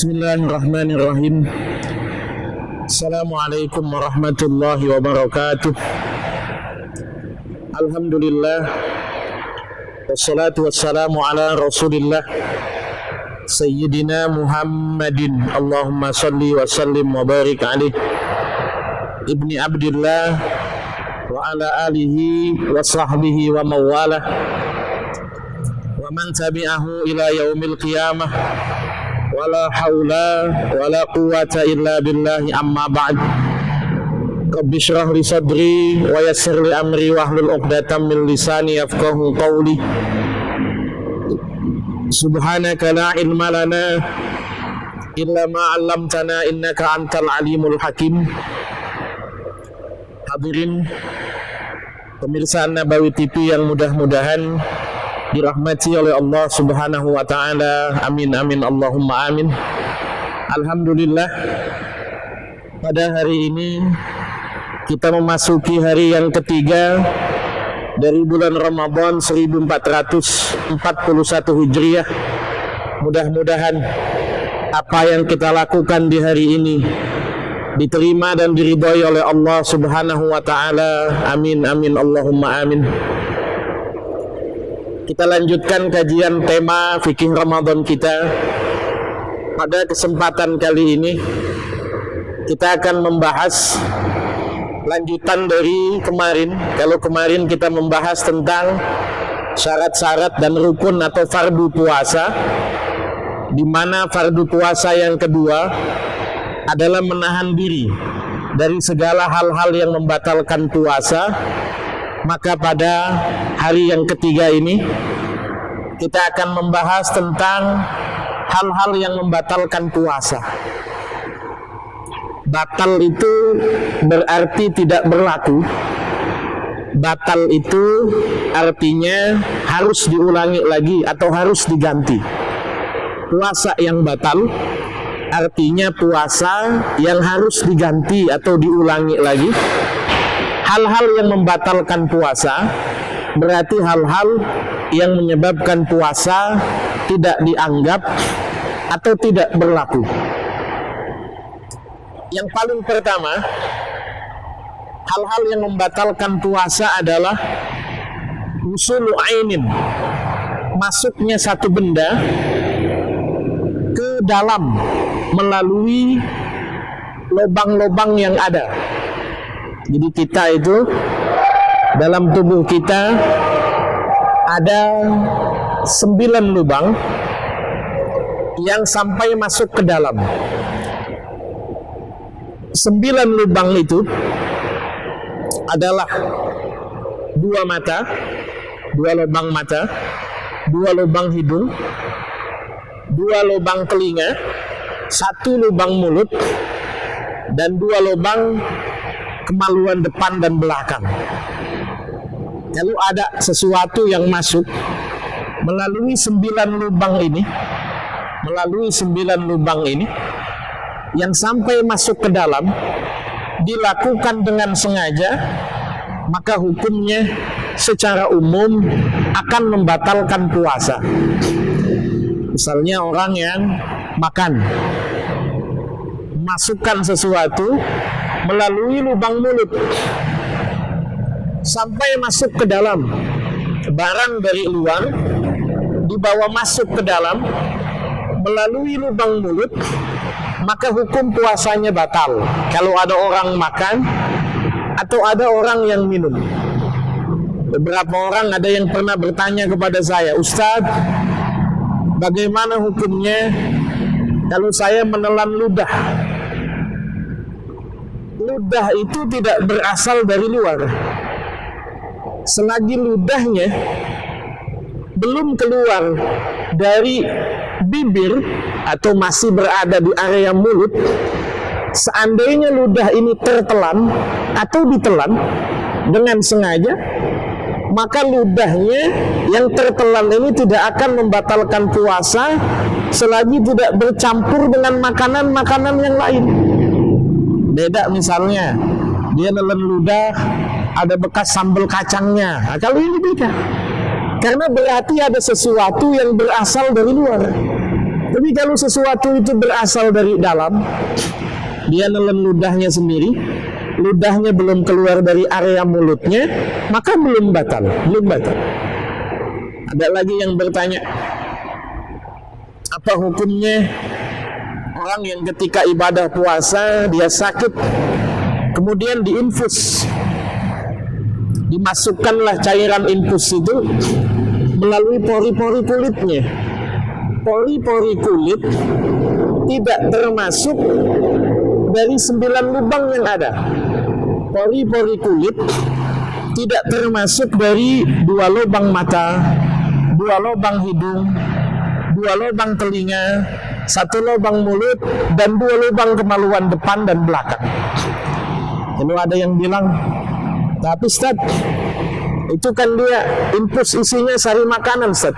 Bismillahirrahmanirrahim. Assalamualaikum warahmatullahi wabarakatuh. Alhamdulillah, wassalatu wassalamu ala rasulillah Sayyidina Muhammadin. Allahumma salli wa sallim wa barik alaih ibni abdillah wa ala alihi wa sahbihi wa mawalah wa man tabi'ahu ila yaumil qiyamah. Wala haula wala quwwata illa billahi, amma ba'd. Rabbi shrah li sadri wa yassir li amri wahlul 'uqdatam min lisani yafqahu qawli. Subhanaka la ilma lana illa ma 'allamtana innaka antal alimul hakim. Hadirin pemirsa Nabawi TV yang mudah-mudahan dirahmati oleh Allah Subhanahu wa taala. Amin amin Allahumma amin. Alhamdulillah, pada hari ini kita memasuki hari yang ketiga dari bulan Ramadan 1441 Hijriah. Mudah-mudahan apa yang kita lakukan di hari ini diterima dan diridhai oleh Allah Subhanahu wa taala. Amin amin Allahumma amin. Kita lanjutkan kajian tema fikih Ramadan kita. Pada kesempatan kali ini kita akan membahas lanjutan dari kemarin. Kalau kemarin kita membahas tentang syarat-syarat dan rukun atau fardu puasa, di mana fardu puasa yang kedua adalah menahan diri dari segala hal-hal yang membatalkan puasa. Maka pada hari yang ketiga ini kita akan membahas tentang hal-hal yang membatalkan puasa. Batal itu berarti tidak berlaku. Batal itu artinya harus diulangi lagi atau harus diganti. Puasa yang batal artinya puasa yang harus diganti atau diulangi lagi. Hal-hal yang membatalkan puasa berarti hal-hal yang menyebabkan puasa tidak dianggap atau tidak berlaku. Yang paling pertama, hal-hal yang membatalkan puasa adalah usulu ainin, masuknya satu benda ke dalam melalui lubang-lubang yang ada. Jadi kita itu dalam tubuh kita ada 9 lubang yang sampai masuk ke dalam. 9 lubang itu adalah 2 mata, 2 lubang mata, 2 lubang hidung, 2 lubang telinga, 1 lubang mulut, dan 2 lubang kemaluan depan dan belakang. Kalau ada sesuatu yang masuk melalui 9 lubang ini, yang sampai masuk ke dalam dilakukan dengan sengaja, maka hukumnya secara umum akan membatalkan puasa. Misalnya orang yang makan, masukkan sesuatu melalui lubang mulut sampai masuk ke dalam, barang dari luar dibawa masuk ke dalam melalui lubang mulut, maka hukum puasanya batal. Kalau ada orang makan atau ada orang yang minum. Beberapa orang ada yang pernah bertanya kepada saya, Ustadz, bagaimana hukumnya kalau saya menelan ludah? Ludah itu tidak berasal dari luar. Selagi ludahnya belum keluar dari bibir atau masih berada di area mulut, seandainya ludah ini tertelan atau ditelan dengan sengaja, maka ludahnya yang tertelan ini tidak akan membatalkan puasa selagi tidak bercampur dengan makanan-makanan yang lain. Beda misalnya dia nelen ludah ada bekas sambal kacangnya. Nah, kalau ini beda. Karena berarti ada sesuatu yang berasal dari luar. Tapi kalau sesuatu itu berasal dari dalam, dia nelen ludahnya sendiri, ludahnya belum keluar dari area mulutnya, maka belum batal. Ada lagi yang bertanya, apa hukumnya orang yang ketika ibadah puasa dia sakit, kemudian diinfus, dimasukkanlah cairan infus itu melalui pori-pori kulitnya. Pori-pori kulit tidak termasuk dari 9 lubang yang ada. Pori-pori kulit tidak termasuk dari 2 lubang mata, 2 lubang hidung, 2 lubang telinga, 1 lubang mulut, dan 2 lubang kemaluan depan dan belakang. Kalau ada yang bilang, tapi Ustaz, itu kan dia infus isinya sari makanan Ustaz,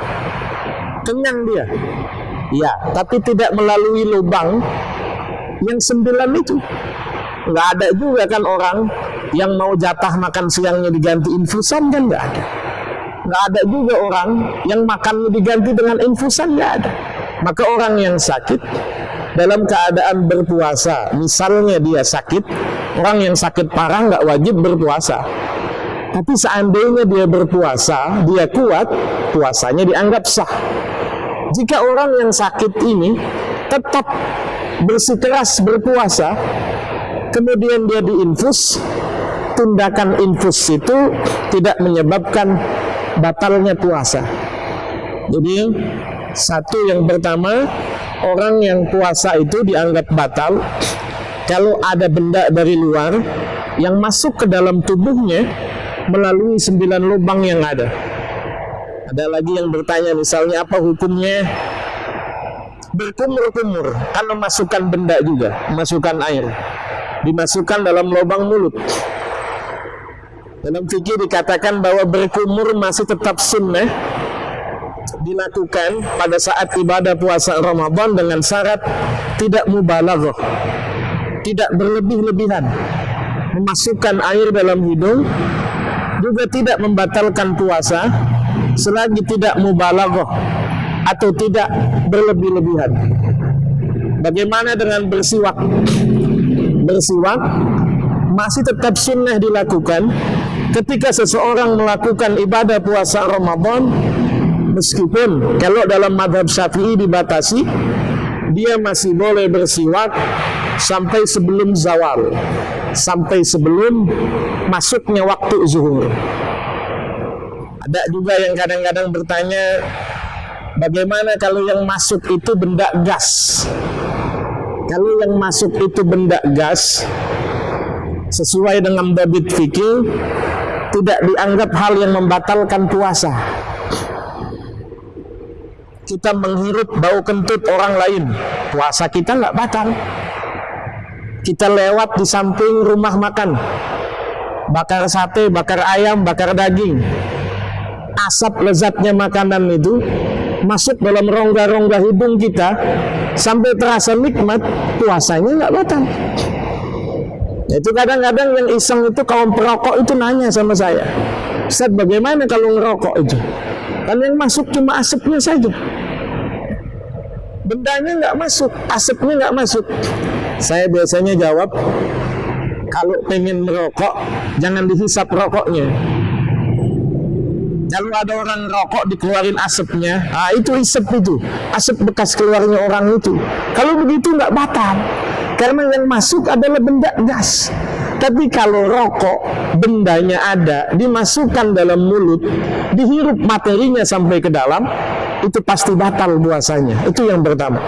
kenyang dia. Ya, tapi tidak melalui lubang yang 9 itu. Nggak ada juga kan orang yang mau jatah makan siangnya diganti infusan, kan nggak ada. Nggak ada juga orang yang makannya diganti dengan infusan, nggak ada. Maka orang yang sakit dalam keadaan berpuasa, misalnya dia sakit, orang yang sakit parah nggak wajib berpuasa. Tapi seandainya dia berpuasa, dia kuat, puasanya dianggap sah. Jika orang yang sakit ini tetap bersikeras berpuasa, kemudian dia diinfus, tindakan infus itu tidak menyebabkan batalnya puasa. Jadi satu yang pertama, orang yang puasa itu dianggap batal kalau ada benda dari luar yang masuk ke dalam tubuhnya melalui 9 lubang yang ada. Ada lagi yang bertanya, misalnya apa hukumnya berkumur-kumur, kan memasukkan benda juga, memasukkan air, dimasukkan dalam lubang mulut. Dalam fikih dikatakan bahwa berkumur masih tetap sunnah, dilakukan pada saat ibadah puasa Ramadan dengan syarat tidak mubalaghah, tidak berlebih-lebihan. Memasukkan air dalam hidung juga tidak membatalkan puasa selagi tidak mubalaghah atau tidak berlebih-lebihan. Bagaimana dengan bersiwak? Bersiwak masih tetap sunnah dilakukan ketika seseorang melakukan ibadah puasa Ramadan, meskipun kalau dalam mazhab Syafi'i dibatasi, dia masih boleh bersiwak sampai sebelum zawal, sampai sebelum masuknya waktu zuhur. Ada juga yang kadang-kadang bertanya, bagaimana kalau yang masuk itu benda gas? Kalau yang masuk itu benda gas, sesuai dengan babit fikih, tidak dianggap hal yang membatalkan puasa. Kita menghirup bau kentut orang lain, puasa kita nggak batal. Kita lewat di samping rumah makan, bakar sate, bakar ayam, bakar daging, asap lezatnya makanan itu masuk dalam rongga-rongga hidung kita sampai terasa nikmat, puasanya nggak batal. Itu kadang-kadang yang iseng itu kaum perokok itu nanya sama saya, Ustaz, bagaimana kalau ngerokok itu? Kan yang masuk cuma asapnya saja, bendanya nggak masuk, asapnya nggak masuk. Saya biasanya jawab, kalau pengen merokok jangan dihisap rokoknya. Kalau ada orang rokok dikeluarin asapnya, itu hisap itu, asap bekas keluarnya orang itu. Kalau begitu nggak batal, karena yang masuk adalah benda gas. Tapi kalau rokok, bendanya ada, dimasukkan dalam mulut, dihirup materinya sampai ke dalam, itu pasti batal puasanya. Itu yang pertama.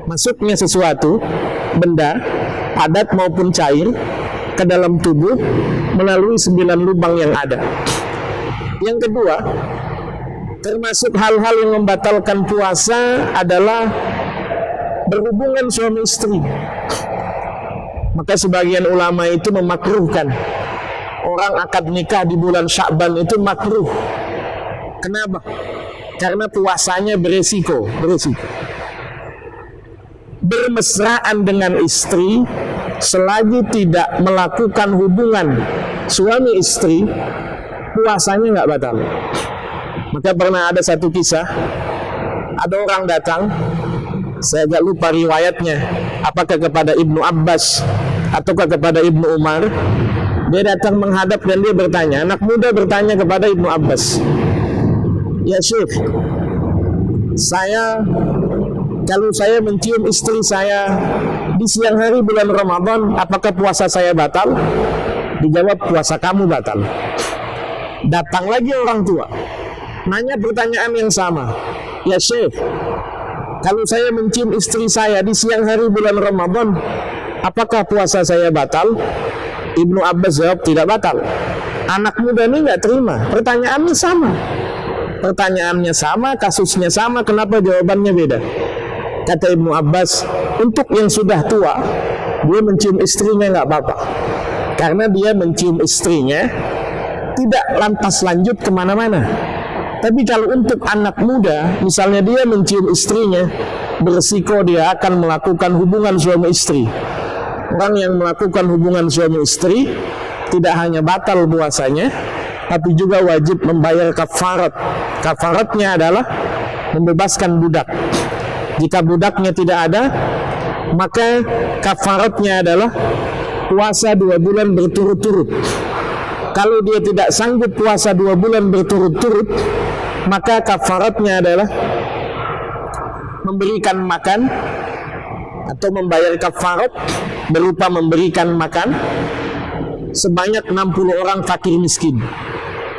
Masuknya sesuatu, benda, padat maupun cair, ke dalam tubuh melalui 9 lubang yang ada. Yang kedua, termasuk hal-hal yang membatalkan puasa adalah berhubungan suami istri. Maka sebagian ulama itu memakruhkan orang akad nikah di bulan Sya'ban itu makruh. Kenapa? Karena puasanya beresiko. Bermesraan dengan istri selagi tidak melakukan hubungan suami istri, puasanya nggak batal. Maka pernah ada satu kisah, ada orang datang, saya agak lupa riwayatnya, apakah kepada Ibnu Abbas ataukah kepada Ibnu Umar. Dia datang menghadap dan dia bertanya, anak muda bertanya kepada Ibnu Abbas, ya Syekh, kalau saya mencium istri saya di siang hari bulan Ramadan, apakah puasa saya batal? Dijawab, puasa kamu batal. Datang lagi orang tua, nanya pertanyaan yang sama, ya Syekh, kalau saya mencium istri saya di siang hari bulan Ramadan, apakah puasa saya batal? Ibnu Abbas jawab, tidak batal. Anak muda ini nggak terima, pertanyaannya sama, kasusnya sama, kenapa jawabannya beda? Kata Ibnu Abbas, untuk yang sudah tua, dia mencium istrinya nggak apa-apa, karena dia mencium istrinya tidak lantas lanjut kemana-mana. Tapi kalau untuk anak muda, misalnya dia mencium istrinya, berisiko dia akan melakukan hubungan suami istri. Orang yang melakukan hubungan suami istri tidak hanya batal puasanya, tapi juga wajib membayar kafarat. Kafaratnya adalah membebaskan budak. Jika budaknya tidak ada, maka kafaratnya adalah puasa 2 bulan berturut-turut. Kalau dia tidak sanggup puasa 2 bulan berturut-turut, maka kafaratnya adalah memberikan makan atau membayar kafarat berupa memberikan makan sebanyak 60 orang fakir miskin.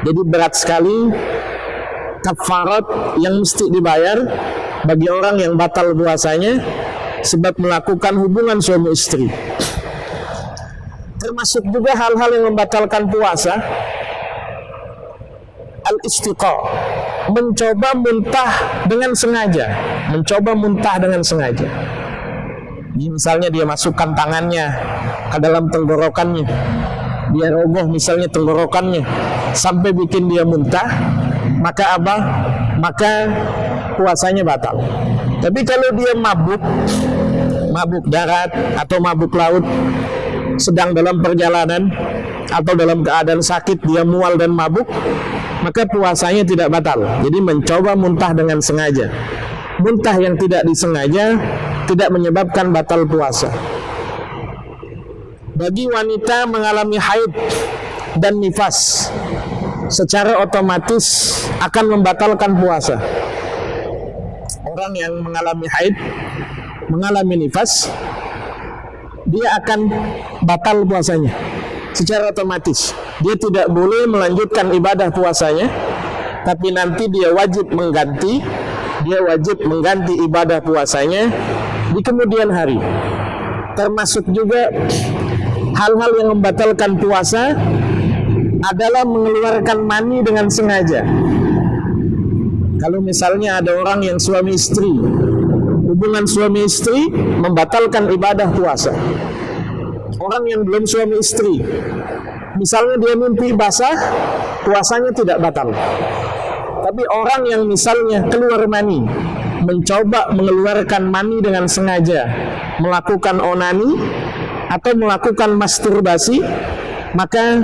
Jadi berat sekali kafarat yang mesti dibayar bagi orang yang batal puasanya sebab melakukan hubungan suami istri. Termasuk juga hal-hal yang membatalkan puasa, al-istiqa, mencoba muntah dengan sengaja. Jadi misalnya dia masukkan tangannya ke dalam tenggorokannya, dia rogoh misalnya tenggorokannya sampai bikin dia muntah, maka apa? Maka puasanya batal. Tapi kalau dia mabuk darat atau mabuk laut, sedang dalam perjalanan atau dalam keadaan sakit, dia mual dan mabuk, maka puasanya tidak batal. Jadi mencoba muntah dengan sengaja. Muntah yang tidak disengaja tidak menyebabkan batal puasa. Bagi wanita mengalami haid dan nifas, secara otomatis akan membatalkan puasa. Orang yang mengalami haid, mengalami nifas, dia akan batal puasanya secara otomatis. Dia tidak boleh melanjutkan ibadah puasanya, tapi nanti dia wajib mengganti ibadah puasanya di kemudian hari. Termasuk juga hal-hal yang membatalkan puasa adalah mengeluarkan mani dengan sengaja. Kalau misalnya ada orang yang suami istri, hubungan suami istri membatalkan ibadah puasa. Orang yang belum suami istri, misalnya dia mimpi basah, puasanya tidak batal. Tapi orang yang misalnya keluar mani, mencoba mengeluarkan mani dengan sengaja, melakukan onani atau melakukan masturbasi, maka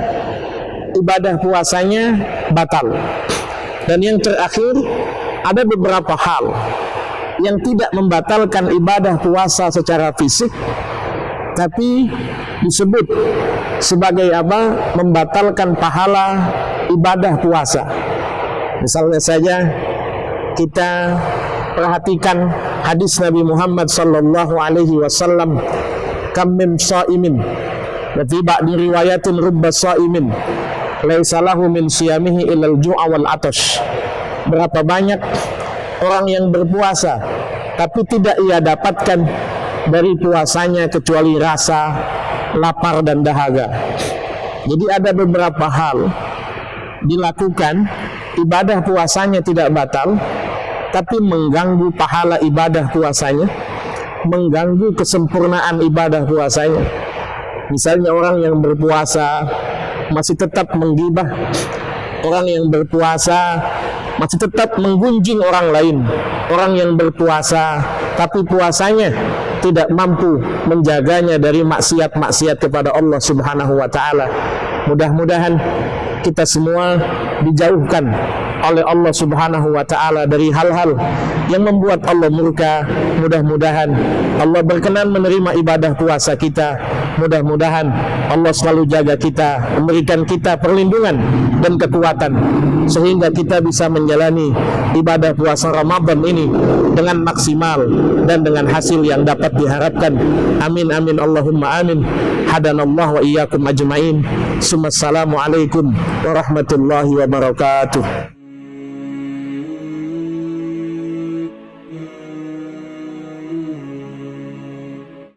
ibadah puasanya batal. Dan yang terakhir, ada beberapa hal yang tidak membatalkan ibadah puasa secara fisik, tapi disebut sebagai apa? Membatalkan pahala ibadah puasa. Misalnya saja kita perhatikan hadis Nabi Muhammad sallallahu alaihi wasallam, kam min shaimin wa fi ba'di riwayatin rubba shaimin laisa lahu min siyamihi illal ju'a wal atash. Berapa banyak orang yang berpuasa tapi tidak ia dapatkan dari puasanya kecuali rasa lapar dan dahaga. Jadi ada beberapa hal dilakukan, ibadah puasanya tidak batal, tapi mengganggu pahala ibadah puasanya, mengganggu kesempurnaan ibadah puasanya. Misalnya orang yang berpuasa masih tetap menggibah, orang yang berpuasa masih tetap menggunjing orang lain, orang yang berpuasa tapi puasanya tidak mampu menjaganya dari maksiat-maksiat kepada Allah Subhanahu wa taala. Mudah-mudahan kita semua dijauhkan oleh Allah Subhanahu wa Ta'ala dari hal-hal yang membuat Allah murka. Mudah-mudahan Allah berkenan menerima ibadah puasa kita. Mudah-mudahan Allah selalu jaga kita, memberikan kita perlindungan dan kekuatan sehingga kita bisa menjalani ibadah puasa Ramadan ini dengan maksimal dan dengan hasil yang dapat diharapkan. Amin amin Allahumma amin. Hadanallahu wa iyyakum ajma'in. Assalamualaikum warahmatullahi wabarakatuh.